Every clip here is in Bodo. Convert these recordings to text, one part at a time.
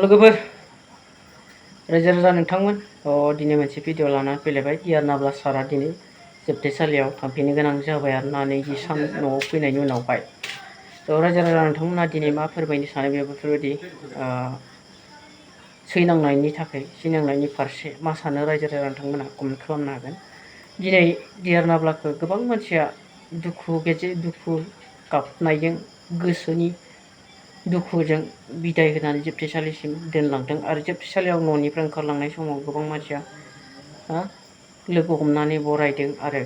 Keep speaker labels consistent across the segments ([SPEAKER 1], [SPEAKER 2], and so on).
[SPEAKER 1] लोगोफोर रायजो राजा नोंथांमोन दिनै मोनसे भिडिअ लानानै फैलायबाय डियार नाब्ला सारा दिनै जोबथेसालियाव थांफिननो गोनां जाबाय आरोना नैजि सान न'आव फैनायनि उनावहाय रायजो राजा नोंथांमोना दिनै मा फोरमायनो सानो बेफोरबायदि सैनांनायनि थाखाय सैनांनायनि फारसे मा सानो रायजो राजा नोंथांमोना कमेन्ट खालामनो हागोन। दिनै डियार नाब्लाखौ गोबां मानसिया दुखु गाबनायजों गोसोनि दुखुजों बिदाय होनानै जोबथेसालिसिम दोनलांदों आरो जोबथेसालियाव न'निफ्राय ओंखारलांनाय समाव गोबां मानसिया लोगो हमनानै बरायदों आरो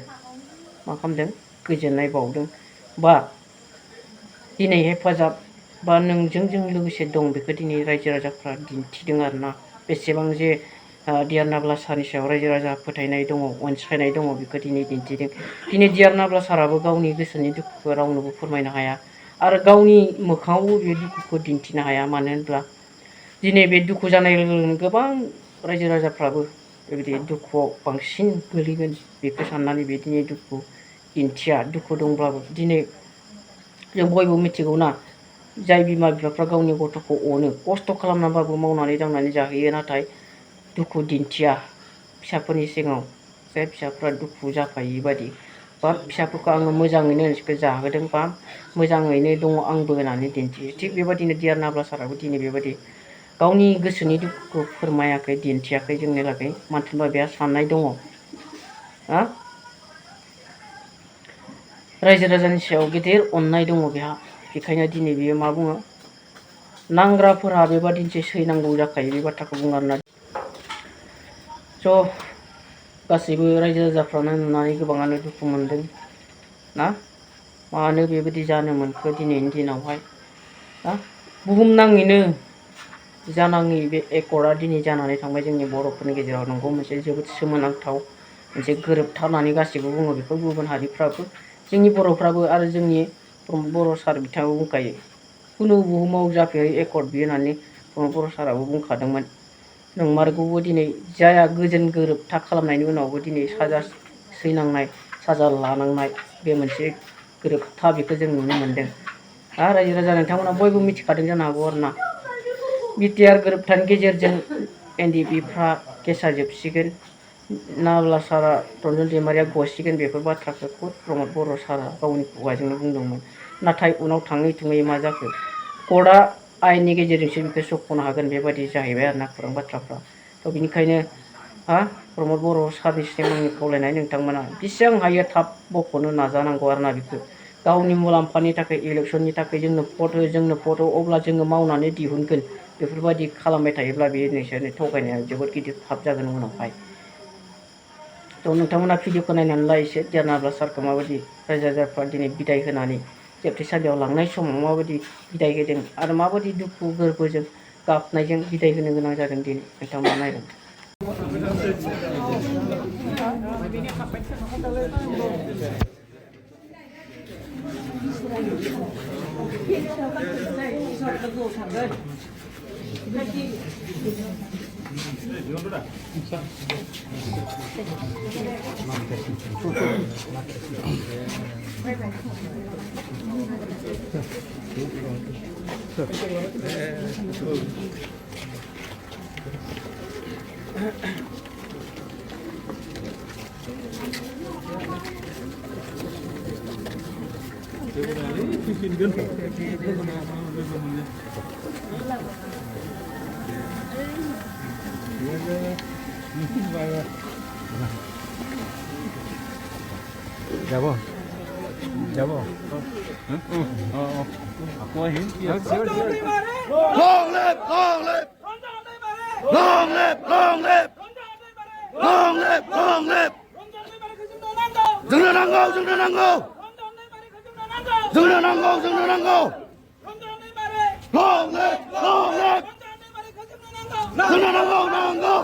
[SPEAKER 1] मा खालामदों गोजोननाय बावदों बा दिनै हेफाजाब बा नोंजों जों लोगोसे दं बेखौ दिनै रायजो राजाफ्रा दिन्थिदों आरोना बेसेबां जे डियार नाब्ला सारनि सायाव रायजो राजा फोथायनाय दङ अनसायनाय दङ बेखौ दिनै दिन्थिदों। दिनै डियार नाब्ला साराबो गावनि गोसोनि दुखुखौ रावनोबो फोरमायनो हाया आरो गावनि मोखाङावबो बे दुखुखौ दिन्थिनो हाया। मानो होनब्ला दिनै बे दुखु जानाय लोगो लोगोनो गोबां रायजो राजाफ्राबो बेबायदि दुखुआव बांसिन गोलैगोन बेखौ साननानै बे दिनै दुखु दिन्थिया। दुखु दंब्लाबो दिनै जों बयबो मिथिगौना जाय बिमा बिफाफ्रा गावनि गथ'खौ अनो खस्थ' खालामनानैबाबो मावनानै दांनानै जाहोयो नाथाय दुखु दिन्थिया फिसाफोरनि सिगाङाव जाय फिसाफ्रा दुखु जाफायै बादि बा फिसाफोरखौ आङो मोजाङैनो नोंसोरखौ जाहोदों बा मोजाङैनो दङ आंबो होननानै दिन्थियो। थिग बेबायदिनो डियार नाब्ला साराबो दिनै बेबायदि गावनि गोसोनि दुखुखौ फोरमायाखै दिन्थियाखै जोंनि लागै मानो होनबा बेहा साननाय दङ रायजो राजानि सायाव गेदेर अननाय दङ बेहा। बेखायनो दिनै बियो मा बुङो नांग्राफोरा बेबादिनोसो सैनांगौ जाखायो बे बाथ्राखौ बुङो आरोना। गासैबो रायजो राजाफ्रानो नुनानै गोबाङानो दुखु मोनदों ना मानो बेबायदि जानो मोनखो दिनैनि दिनावहाय बुहुमनाङैनो जानाङि बे एकर्डआ दिनै जानानै थांबाय जोंनि बर'फोरनि गेजेराव। नंगौ मोनसे जोबोद सोमोनांथाव मोनसे गोरोबथारनानै गासैबो बुङो बेखौ गुबुन हारिफ्राबो जोंनि बर'फ्राबो आरो जोंनि बर' सार बिथाङाबो बुंखायो खुनु बुहुमाव जाफेरै एकर्ड बियो होननानै बर' साराबो बुंखादोंमोन। नंमारगौबो दिनै जाया गोजोन गोरोबथा खालामनायनि उनावबो दिनै साजा सैनांनाय साजा लानांनाय बे मोनसे गोरोबथा बेखौ जों नुनो मोनदों। रायजो राजा नोंथांमोना बयबो मिथिखादों जानो हागौ आरोना बिटिआर गोरोबथानि गेजेरजों एनडिएफबिफ्रा केसा जोबसिगोन नाब्ला सारा रन्जन दैमारिया गसिगोन बेफोर बाथ्राखौ खुद प्रमद बर' सारा गावनि खुगाजोंनो बुंदोंमोन। नाथाय उनाव थाङै थुङै मा जाखो कर्टआ आयेननि गेजेरजोंसो बेखौ सोख'नो हागोन बेबायदि जाहैबाय आरोना खौरां बाथ्राफ्रा। बेनिखायनो प्रमद बर' सारनिसिम आंनि खावलायनाय नोंथांमोना बेसेबां हायो थाब बख'नो नाजानांगौ आरोना बेखौ गावनि मुलाम्फानि थाखाय इलेक्सननि थाखाय जोंनो भट हो अब्ला जोङो मावनानै दिहुनगोन बेफोरबायदि खालामबाय थायोब्ला बे नोंसोरनि थगायनाया जोबोद गिदिर फाब जागोन उनावहाय। नोंथांमोना भिडिअखौ नायनानै ला एसे डियार नाब्ला सारखौ माबायदि रायजो राजाफ्रा दिनै बिदाय होनानै जोबथेसालियाव लांनाय समाव माबायदि बिदाय होदों आरो माबायदि दुखु गोरबोजों गाबनायजों बिदाय होनो गोनां जादों दिनै नोंथांमोना नायगोन।
[SPEAKER 2] Jawohl. Jawohl. Aku hin. Long live! Long live! Long live! Long live! Long live! Long live! जोंनो नांगौ! जोंनो नांगौ! जोंनो नांगौ! जोंनो नांगौ! Long live! Long live! जोंनो नांगौ! नांगौ!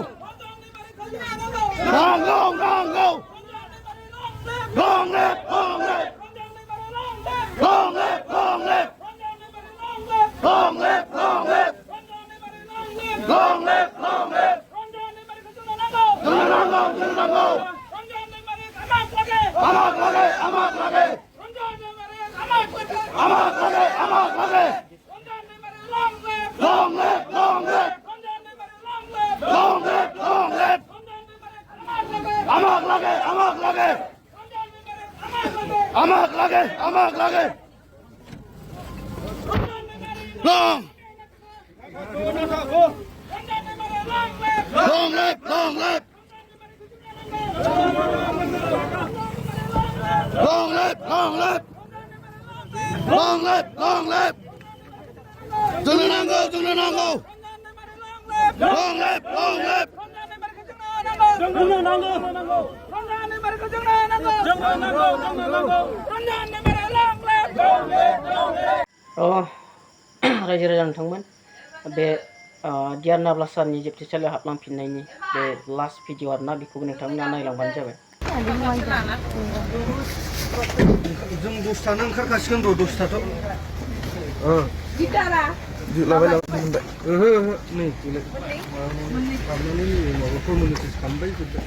[SPEAKER 2] नांगौ! नांगौ! Long live! Long live! Long live! Long live! Long live! Long live! Long live! Long live! जोंनो नांगौ! जोंनो नांगौ! आमात लागे! आमात लागे! आमात लागे! आमात लागे! Long live! Long live! lagi. Amak lagi, amak lagi. Long. Long left, long left. Long left, long left. Long left, long left. Tunanango, tunanango. Long left, long left.
[SPEAKER 1] रायजो राजा नोंथांमोन बे डियार नाब्लासारनि जोबथेसालियाव हाबलांफिननायनि बे लास्ट भिडिअ आरोना बेखौबो नोंथांमोना नायलांबानो जाबाय।
[SPEAKER 2] जों 10थानो ओंखारखासिगोन र' 10थाथ' लाबाय लाबाय ओहो नै माबानानै माबा फर्मेलिटिस खालामबाय जोब्बाय।